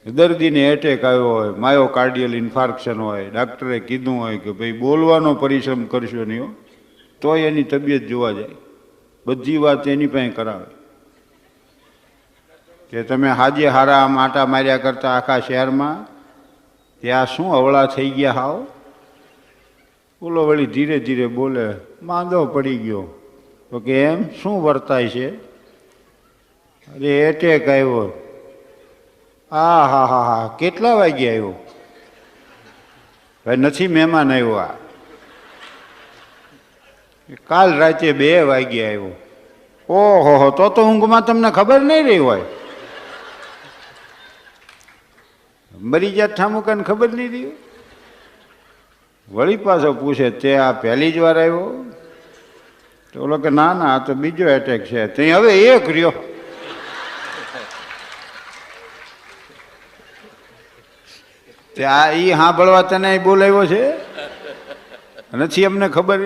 દર્દીને એટેક આવ્યો હોય, માયોકાર્ડિયલ ઇન્ફાર્ક્શન હોય, ડાક્ટરે કીધું હોય કે ભાઈ બોલવાનો પરિશ્રમ કરશો નહીં તોય એની તબિયત જોવા જાય, બધી વાત એની પાસે કરાવે કે તમે હાજે હારા આમ આટા માર્યા કરતા આખા શહેરમાં ત્યાં શું અવળા થઈ ગયા હાવ. બોલો વળી ધીરે ધીરે બોલે, માંદો પડી ગયો. તો કે એમ શું વર્તાય છે? અરે એટેક આવ્યો. હા હા હા હા, કેટલા વાગે આવ્યો? ભાઈ નથી મહેમાન આવ્યો, આ કાલ રાતે 2 વાગે આવ્યો. ઓહો, તો ઊંઘમાં તમને ખબર નહીં રહી હોય. મરી જાત ઠામુકાને ખબર નહીં રહી. વળી પાછો પૂછે તે આ પહેલી જ વાર આવ્યો? તો ઓલો કે ના ના, આ તો બીજો એટેક છે. તે હવે એક રહ્યો. તે આ ઈ સાંભળવા તને બોલાવ્યો છે? નથી અમને ખબર.